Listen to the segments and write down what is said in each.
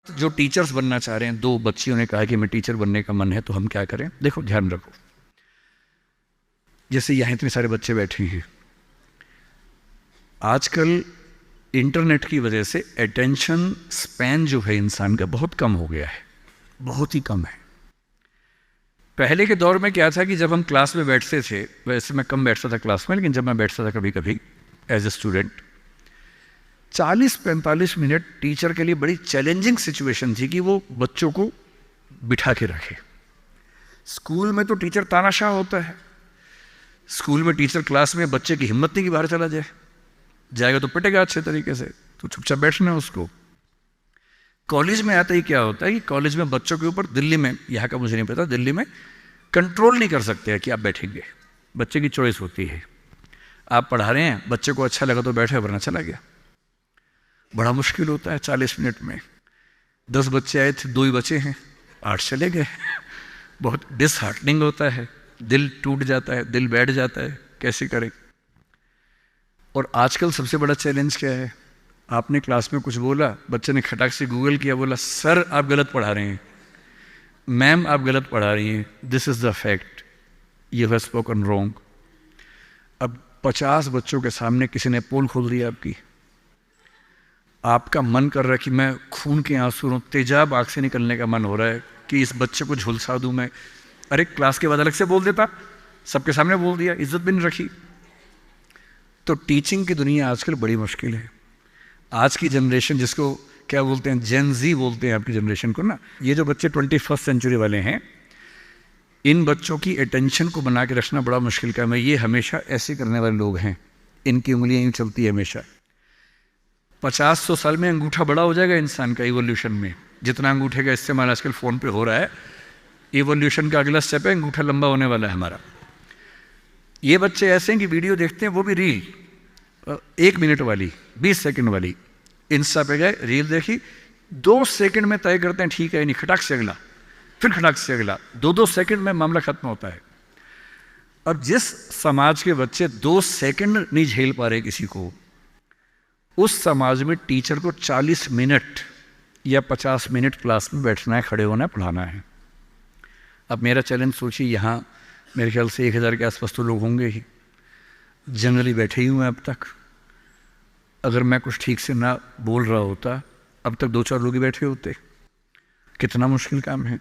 जो टीचर्स बनना चाह रहे हैं, 2 बच्चियों ने कहा कि मैं टीचर बनने का मन है, तो हम क्या करें? देखो, ध्यान रखो, जैसे यहाँ इतने सारे बच्चे बैठे हैं, आजकल इंटरनेट की वजह से अटेंशन स्पैन जो है इंसान का बहुत कम हो गया है, बहुत ही कम है। पहले के दौर में क्या था कि जब हम क्लास में बैठते थे, वैसे मैं कम बैठता था क्लास में, लेकिन जब मैं बैठता था कभी कभी as a student, 40-45 minute teacher के लिए बड़ी चैलेंजिंग सिचुएशन थी कि वो बच्चों को बिठा के रखे। स्कूल में तो टीचर तानाशाह होता है, स्कूल में टीचर क्लास में बच्चे की हिम्मत नहीं कि बाहर चला जाए, जाएगा तो पिटेगा अच्छे तरीके से, तो चुपचाप बैठना है उसको। कॉलेज में आता ही क्या होता है कि कॉलेज में बच्चों के ऊपर, दिल्ली में, यहाँ का मुझे नहीं पता, दिल्ली में कंट्रोल नहीं कर सकते हैं कि आप बैठेंगे, बच्चे की चॉइस होती है। आप पढ़ा रहे हैं, बच्चे को अच्छा लगा तो बैठे, वरना चला गया। बड़ा मुश्किल होता है 40 मिनट में। 10 बच्चे आए थे, 2 ही बचे हैं, 8 चले गए। बहुत डिसहार्टनिंग होता है, दिल टूट जाता है, दिल बैठ जाता है, कैसे करें। और आजकल सबसे बड़ा चैलेंज क्या है? आपने क्लास में कुछ बोला, बच्चे ने खटाक से गूगल किया, बोला सर आप गलत पढ़ा रहे हैं, मैम आप गलत पढ़ा रही हैं, this is the fact, you have spoken wrong. अब 50 बच्चों के सामने किसी ने पोल खोल दिया आपकी, आपका मन कर रहा है कि मैं खून के आंसू, तेजाब आँख से निकलने का मन हो रहा है कि इस बच्चे को झुलसा दूं मैं। अरे क्लास के बाद अलग से बोल देता, सबके सामने बोल दिया, इज्जत भी नहीं रखी। तो टीचिंग की दुनिया आजकल बड़ी मुश्किल है। आज की जनरेशन, जिसको क्या बोलते हैं, जेन ज़ी बोलते हैं आपकी जनरेशन को ना, ये जो बच्चे 21वीं सेंचुरी वाले हैं, इन बच्चों की अटेंशन को बना के रखना बड़ा मुश्किल काम है। ये हमेशा ऐसे करने वाले लोग हैं, इनकी उंगलियां यूँ चलती है हमेशा। 50-100 साल में अंगूठा बड़ा हो जाएगा इंसान का इवोल्यूशन में, जितना अंगूठे का इस्तेमाल आजकल फ़ोन पे हो रहा है, इवोल्यूशन का अगला स्टेप है, अंगूठा लंबा होने वाला है हमारा। ये बच्चे ऐसे हैं कि वीडियो देखते हैं, वो भी रील 1 मिनट वाली, 20 सेकंड वाली, इंस्टा पे गए, रील देखी, 2 सेकंड में तय करते हैं ठीक है नहीं, खटाक से अगला, फिर खटाक से अगला, 2-2 सेकंड में मामला खत्म होता है। अब जिस समाज के बच्चे 2 सेकंड नहीं झेल पा रहे किसी को, उस समाज में टीचर को 40 मिनट या 50 मिनट क्लास में बैठना है, खड़े होना है, पढ़ाना है। अब मेरा चैलेंज सोचिए, यहाँ मेरे ख्याल से 1000 के आसपास तो लोग होंगे ही, जनरली बैठे ही हुए अब तक। अगर मैं कुछ ठीक से ना बोल रहा होता, अब तक 2-4 लोग ही बैठे होते। कितना मुश्किल काम है।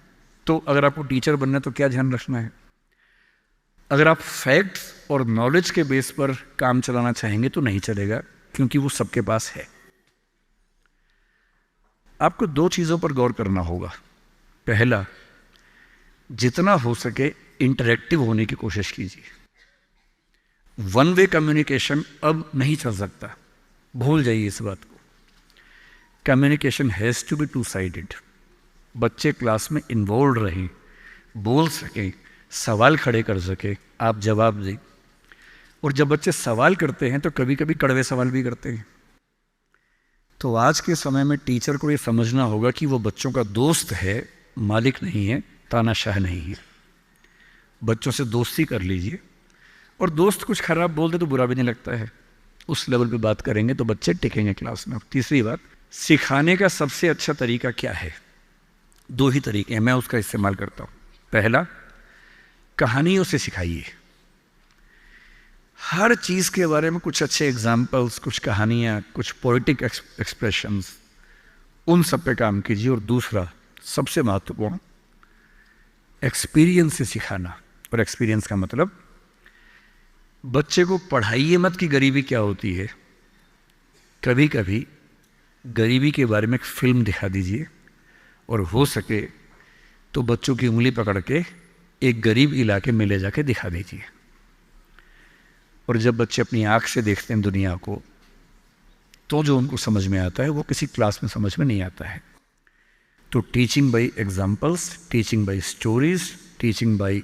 तो अगर आपको टीचर बनना है तो क्या ध्यान रखना है? अगर आप फैक्ट्स और नॉलेज के बेस पर काम चलाना चाहेंगे तो नहीं चलेगा, क्योंकि वो सबके पास है। आपको 2 चीज़ों पर गौर करना होगा। पहला, जितना हो सके इंटरेक्टिव होने की कोशिश कीजिए। वन वे कम्युनिकेशन अब नहीं चल सकता, भूल जाइए इस बात को। Communication has to be 2 sided. बच्चे क्लास में इन्वॉल्व रहें, बोल सकें, सवाल खड़े कर सकें, आप जवाब दें। और जब बच्चे सवाल करते हैं तो कभी कभी कड़वे सवाल भी करते हैं। तो आज के समय में टीचर को ये समझना होगा कि वो बच्चों का दोस्त है, मालिक नहीं है, तानाशाह नहीं है। बच्चों से दोस्ती कर लीजिए, और दोस्त कुछ खराब बोल दे तो बुरा भी नहीं लगता है, उस लेवल पे बात करेंगे तो बच्चे टिकेंगे क्लास में। तीसरी बात, सिखाने का सबसे अच्छा तरीका क्या है? 2 ही तरीके हैं, मैं उसका इस्तेमाल करता हूँ। पहला, कहानियों से सिखाइए। हर चीज़ के बारे में कुछ अच्छे एग्जाम्पल्स, कुछ कहानियाँ, कुछ पोइटिक एक्सप्रेशंस, उन सब पे काम कीजिए। और दूसरा, सबसे महत्वपूर्ण, एक्सपीरियंस से सिखाना। और एक्सपीरियंस का मतलब, बच्चे को पढ़ाइए मत कि गरीबी क्या होती है, कभी कभी गरीबी के बारे में एक फिल्म दिखा दीजिए, और हो सके तो बच्चों की उंगली पकड़ के एक गरीब इलाके में ले जाके दिखा दीजिए। और जब बच्चे अपनी आँख से देखते हैं दुनिया को, तो जो उनको समझ में आता है वो किसी क्लास में समझ में नहीं आता है। तो teaching bye examples, teaching bye stories, teaching bye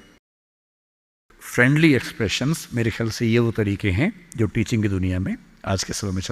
friendly expressions, मेरे ख्याल से ये वो तरीके हैं जो टीचिंग की दुनिया में आज के समय में चल